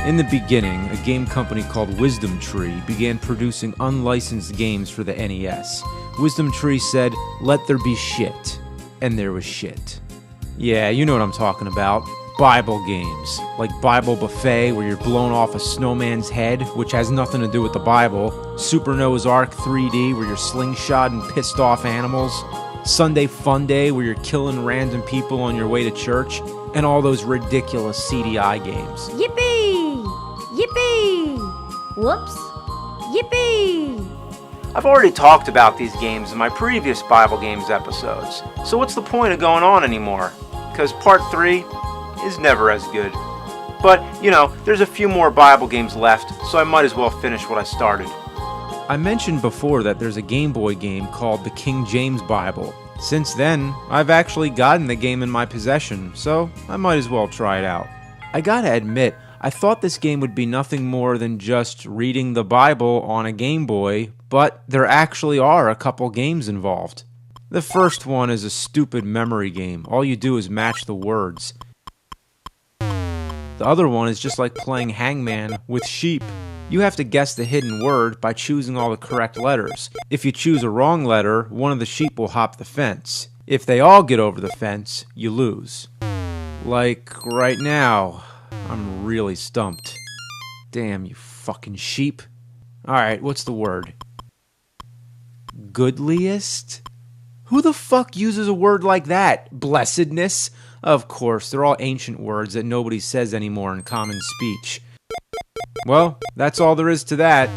In the beginning, a game company called Wisdom Tree began producing unlicensed games for the NES. Wisdom Tree said, "Let there be shit." And there was shit. Yeah, you know what I'm talking about. Bible games, like Bible Buffet, where you're blown off a snowman's head, which has nothing to do with the Bible, Super Noah's Ark 3D, where you're slingshotting pissed off animals, Sunday Fun Day, where you're killing random people on your way to church, and all those ridiculous CDI games. Yippee! Yippee! Whoops! Yippee! I've already talked about these games in my previous Bible Games episodes, so what's the point of going on anymore? Because part 3 is never as good. But, you know, there's a few more Bible games left, so I might as well finish what I started. I mentioned before that there's a Game Boy game called the King James Bible. Since then, I've actually gotten the game in my possession, so I might as well try it out. I gotta admit, I thought this game would be nothing more than just reading the Bible on a Game Boy, but there actually are a couple games involved. The first one is a stupid memory game. All you do is match the words. The other one is just like playing hangman with sheep. You have to guess the hidden word by choosing all the correct letters. If you choose a wrong letter, one of the sheep will hop the fence. If they all get over the fence, you lose. Like right now, I'm really stumped. Damn, you fucking sheep. Alright, what's the word? Goodliest? Who the fuck uses a word like that? Blessedness? Of course, they're all ancient words that nobody says anymore in common speech. Well, that's all there is to that.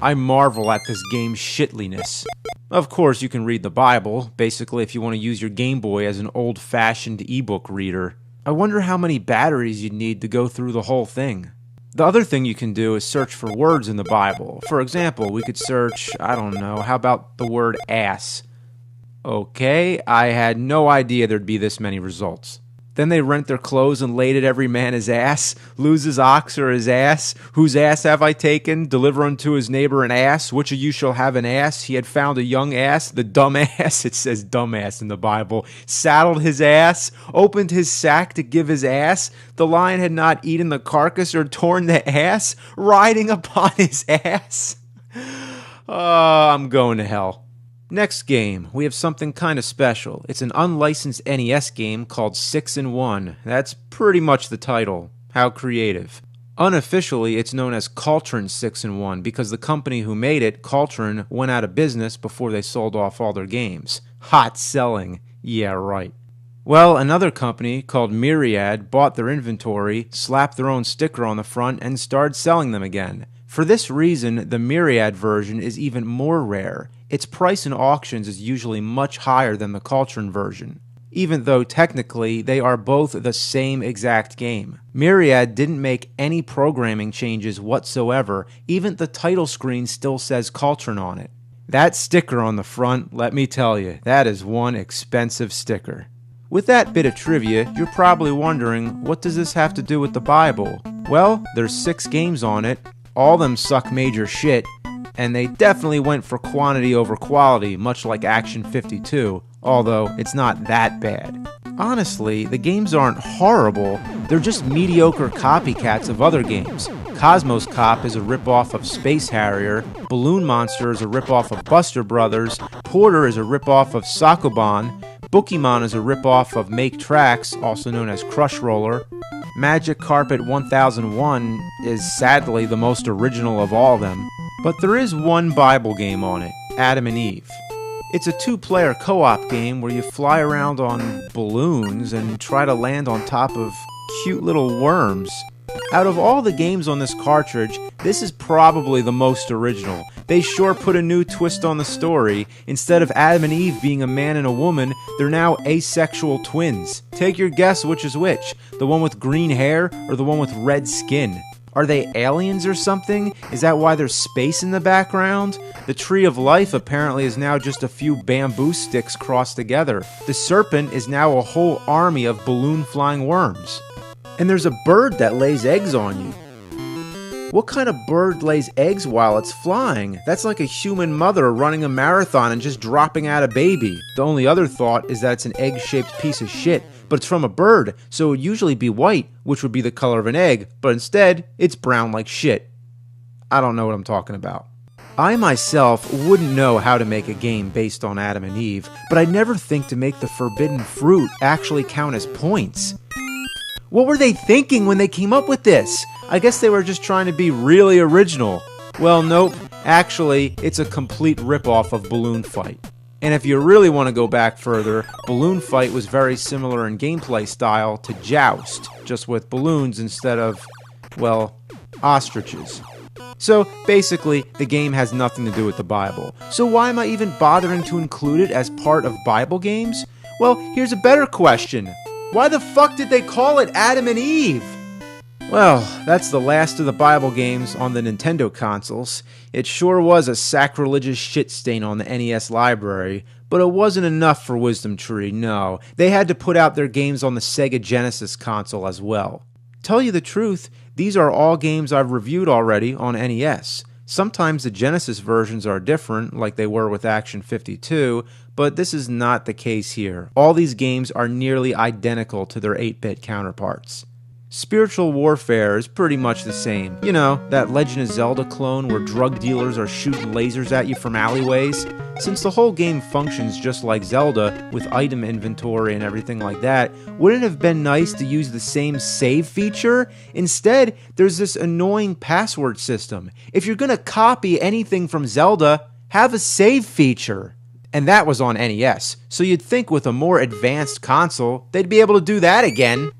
I marvel at this game's shitliness. Of course, you can read the Bible, basically if you want to use your Game Boy as an old-fashioned ebook reader. I wonder how many batteries you'd need to go through the whole thing. The other thing you can do is search for words in the Bible. For example, we could search, I don't know, how about the word ass? Okay, I had no idea there'd be this many results. Then they rent their clothes and laid at every man his ass. Lose his ox or his ass. Whose ass have I taken? Deliver unto his neighbor an ass. Which of you shall have an ass? He had found a young ass. The dumb ass. It says dumbass in the Bible. Saddled his ass. Opened his sack to give his ass. The lion had not eaten the carcass or torn the ass. Riding upon his ass. I'm going to hell. Next game, we have something kind of special. It's an unlicensed NES game called 6-in-1. That's pretty much the title. How creative. Unofficially, it's known as Caltron 6-in-1 because the company who made it, Caltron, went out of business before they sold off all their games. Hot selling. Yeah, right. Well, another company called Myriad bought their inventory, slapped their own sticker on the front, and started selling them again. For this reason, the Myriad version is even more rare. Its price in auctions is usually much higher than the Caltron version, even though technically they are both the same exact game. Myriad didn't make any programming changes whatsoever. Even the title screen still says Caltron on it. That sticker on the front, let me tell you, that is one expensive sticker. With that bit of trivia, you're probably wondering, what does this have to do with the Bible? Well, there's 6 games on it. All of them suck major shit, and they definitely went for quantity over quality, much like Action 52, although it's not that bad. Honestly, the games aren't horrible, they're just mediocre copycats of other games. Cosmos Cop is a ripoff of Space Harrier, Balloon Monster is a ripoff of Buster Brothers, Porter is a ripoff of Sokoban, Bookemon is a ripoff of Make Tracks, also known as Crush Roller, Magic Carpet 1001 is sadly the most original of all of them. But there is one Bible game on it, Adam and Eve. It's a 2-player co-op game where you fly around on balloons and try to land on top of cute little worms. Out of all the games on this cartridge, this is probably the most original. They sure put a new twist on the story. Instead of Adam and Eve being a man and a woman, they're now asexual twins. Take your guess which is which, the one with green hair or the one with red skin. Are they aliens or something? Is that why there's space in the background? The Tree of Life apparently is now just a few bamboo sticks crossed together. The serpent is now a whole army of balloon flying worms. And there's a bird that lays eggs on you. What kind of bird lays eggs while it's flying? That's like a human mother running a marathon and just dropping out a baby. The only other thought is that it's an egg-shaped piece of shit, but it's from a bird, so it would usually be white, which would be the color of an egg, but instead, it's brown like shit. I don't know what I'm talking about. I myself wouldn't know how to make a game based on Adam and Eve, but I'd never think to make the forbidden fruit actually count as points. What were they thinking when they came up with this? I guess they were just trying to be really original. Well, nope. Actually, it's a complete ripoff of Balloon Fight. And if you really want to go back further, Balloon Fight was very similar in gameplay style to Joust, just with balloons instead of, well, ostriches. So basically, the game has nothing to do with the Bible. So why am I even bothering to include it as part of Bible games? Well, here's a better question. Why the fuck did they call it Adam and Eve? Well, that's the last of the Bible games on the Nintendo consoles. It sure was a sacrilegious shit stain on the NES library, but it wasn't enough for Wisdom Tree, no. They had to put out their games on the Sega Genesis console as well. Tell you the truth, these are all games I've reviewed already on NES. Sometimes the Genesis versions are different, like they were with Action 52, but this is not the case here. All these games are nearly identical to their 8-bit counterparts. Spiritual Warfare is pretty much the same. You know, that Legend of Zelda clone where drug dealers are shooting lasers at you from alleyways. Since the whole game functions just like Zelda, with item inventory and everything like that, wouldn't it have been nice to use the same save feature? Instead, there's this annoying password system. If you're gonna copy anything from Zelda, have a save feature. And that was on NES, so you'd think with a more advanced console, they'd be able to do that again.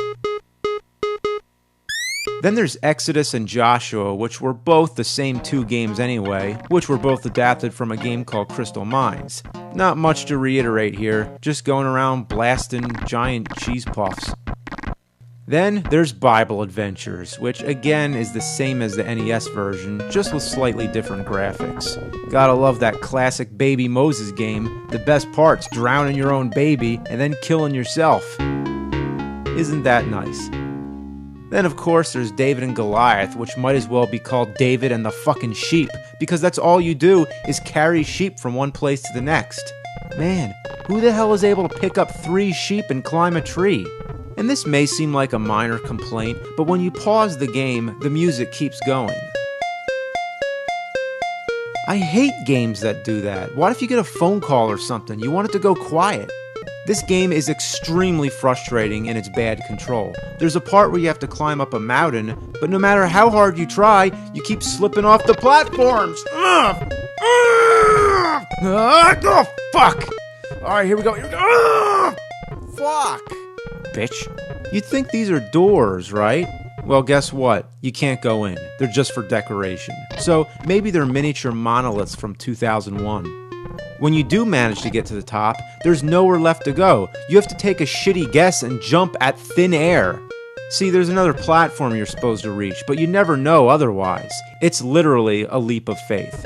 Then there's Exodus and Joshua, which were both the same two games anyway, which were both adapted from a game called Crystal Mines. Not much to reiterate here, just going around blasting giant cheese puffs. Then there's Bible Adventures, which again is the same as the NES version, just with slightly different graphics. Gotta love that classic Baby Moses game. The best part's drowning your own baby and then killing yourself. Isn't that nice? Then, of course, there's David and Goliath, which might as well be called David and the fucking sheep, because that's all you do is carry sheep from one place to the next. Man, who the hell is able to pick up 3 sheep and climb a tree? And this may seem like a minor complaint, but when you pause the game, the music keeps going. I hate games that do that. What if you get a phone call or something? You want it to go quiet. This game is extremely frustrating in its bad control. There's a part where you have to climb up a mountain, but no matter how hard you try, you keep slipping off the platforms. Oh, fuck! Alright, here we go. Fuck! Bitch. You'd think these are doors, right? Well, guess what? You can't go in. They're just for decoration. So maybe they're miniature monoliths from 2001. When you do manage to get to the top, there's nowhere left to go. You have to take a shitty guess and jump at thin air. See, there's another platform you're supposed to reach, but you never know otherwise. It's literally a leap of faith.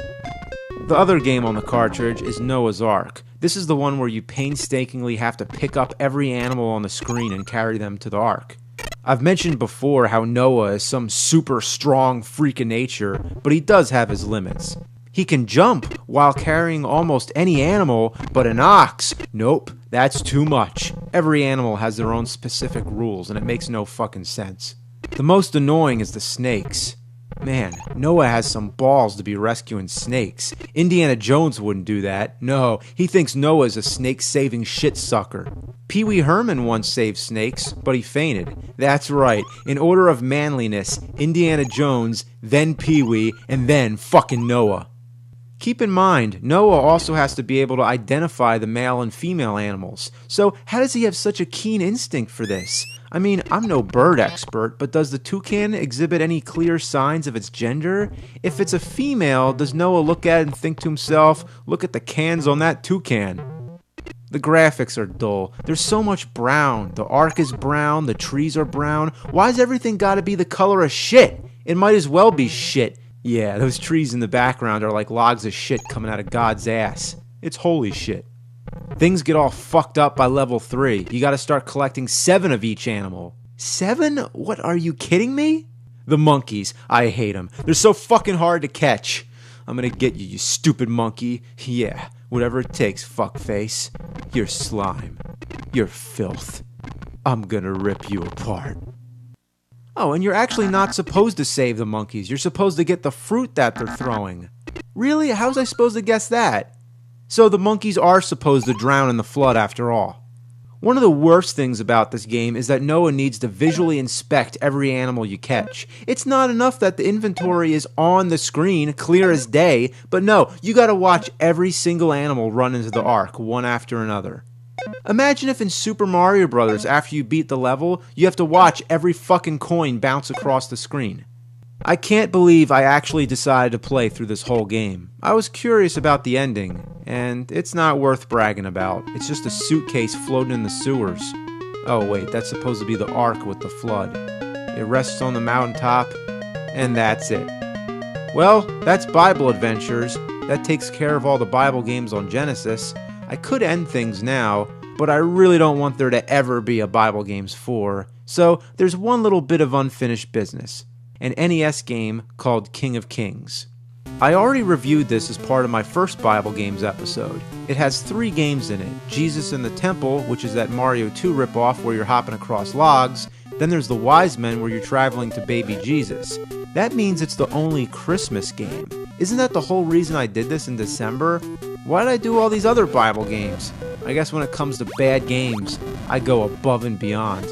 The other game on the cartridge is Noah's Ark. This is the one where you painstakingly have to pick up every animal on the screen and carry them to the Ark. I've mentioned before how Noah is some super strong freak of nature, but he does have his limits. He can jump while carrying almost any animal, but an ox, nope, that's too much. Every animal has their own specific rules, and it makes no fucking sense. The most annoying is the snakes. Man, Noah has some balls to be rescuing snakes. Indiana Jones wouldn't do that. No, he thinks Noah is a snake-saving shit sucker. Pee Wee Herman once saved snakes, but he fainted. That's right, in order of manliness, Indiana Jones, then Pee Wee, and then fucking Noah. Keep in mind, Noah also has to be able to identify the male and female animals. So how does he have such a keen instinct for this? I mean, I'm no bird expert, but does the toucan exhibit any clear signs of its gender? If it's a female, does Noah look at it and think to himself, look at the cans on that toucan? The graphics are dull. There's so much brown. The Ark is brown, the trees are brown. Why's everything gotta be the color of shit? It might as well be shit. Yeah, those trees in the background are like logs of shit coming out of God's ass. It's holy shit. Things get all fucked up by level 3. You gotta start collecting 7 of each animal. 7? What, are you kidding me? The monkeys. I hate them. They're so fucking hard to catch. I'm gonna get you, you stupid monkey. Yeah, whatever it takes, fuckface. You're slime. You're filth. I'm gonna rip you apart. Oh, and you're actually not supposed to save the monkeys. You're supposed to get the fruit that they're throwing. Really? How was I supposed to guess that? So the monkeys are supposed to drown in the flood after all. One of the worst things about this game is that Noah needs to visually inspect every animal you catch. It's not enough that the inventory is on the screen, clear as day, but no, you gotta watch every single animal run into the ark, one after another. Imagine if in Super Mario Bros., after you beat the level, you have to watch every fucking coin bounce across the screen. I can't believe I actually decided to play through this whole game. I was curious about the ending, and it's not worth bragging about. It's just a suitcase floating in the sewers. Oh wait, that's supposed to be the ark with the flood. It rests on the mountaintop, and that's it. Well, that's Bible Adventures. That takes care of all the Bible games on Genesis. I could end things now, but I really don't want there to ever be a Bible Games 4, so there's one little bit of unfinished business. An NES game called King of Kings. I already reviewed this as part of my first Bible Games episode. It has 3 games in it. Jesus in the Temple, which is that Mario 2 ripoff where you're hopping across logs. Then there's The Wise Men where you're traveling to baby Jesus. That means it's the only Christmas game. Isn't that the whole reason I did this in December? Why did I do all these other Bible games? I guess when it comes to bad games, I go above and beyond.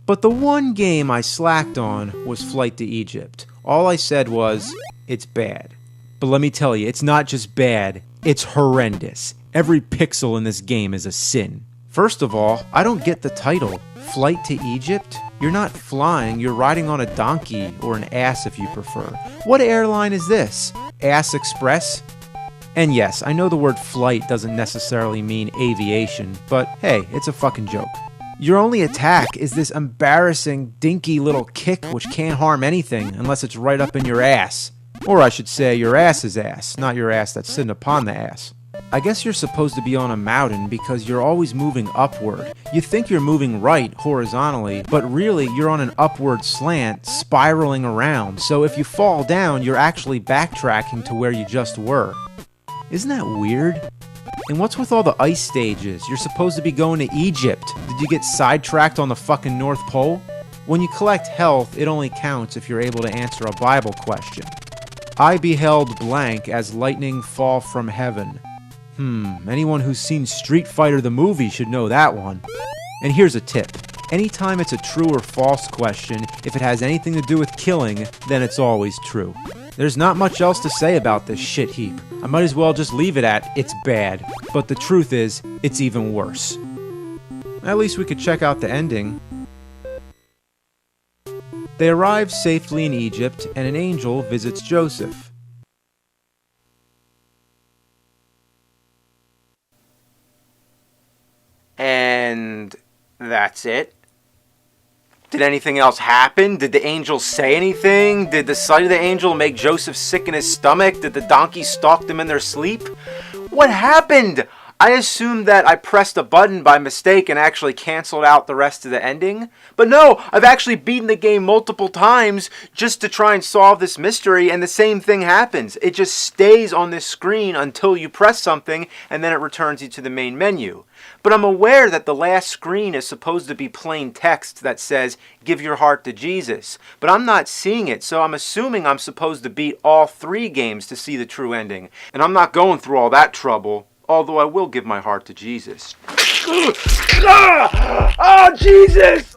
But the one game I slacked on was Flight to Egypt. All I said was, it's bad. But let me tell you, it's not just bad, it's horrendous. Every pixel in this game is a sin. First of all, I don't get the title. Flight to Egypt? You're not flying, you're riding on a donkey, or an ass if you prefer. What airline is this? Ass Express? And yes, I know the word flight doesn't necessarily mean aviation, but hey, it's a fucking joke. Your only attack is this embarrassing, dinky little kick which can't harm anything unless it's right up in your ass. Or I should say your ass's ass, not your ass that's sitting upon the ass. I guess you're supposed to be on a mountain because you're always moving upward. You think you're moving right, horizontally, but really you're on an upward slant, spiraling around, so if you fall down, you're actually backtracking to where you just were. Isn't that weird? And what's with all the ice stages? You're supposed to be going to Egypt. Did you get sidetracked on the fucking North Pole? When you collect health, it only counts if you're able to answer a Bible question. I beheld blank as lightning fall from heaven. Anyone who's seen Street Fighter the movie should know that one. And here's a tip. Anytime it's a true or false question, if it has anything to do with killing, then it's always true. There's not much else to say about this shit heap. I might as well just leave it at, it's bad. But the truth is, it's even worse. At least we could check out the ending. They arrive safely in Egypt, and an angel visits Joseph. And that's it? Did anything else happen? Did the angel say anything? Did the sight of the angel make Joseph sick in his stomach? Did the donkey stalk them in their sleep? What happened? I assumed that I pressed a button by mistake and actually canceled out the rest of the ending. But no, I've actually beaten the game multiple times just to try and solve this mystery, and the same thing happens. It just stays on this screen until you press something, and then it returns you to the main menu. But I'm aware that the last screen is supposed to be plain text that says, "Give your heart to Jesus." But I'm not seeing it, so I'm assuming I'm supposed to beat all 3 games to see the true ending. And I'm not going through all that trouble. Although I will give my heart to Jesus. Oh, Jesus!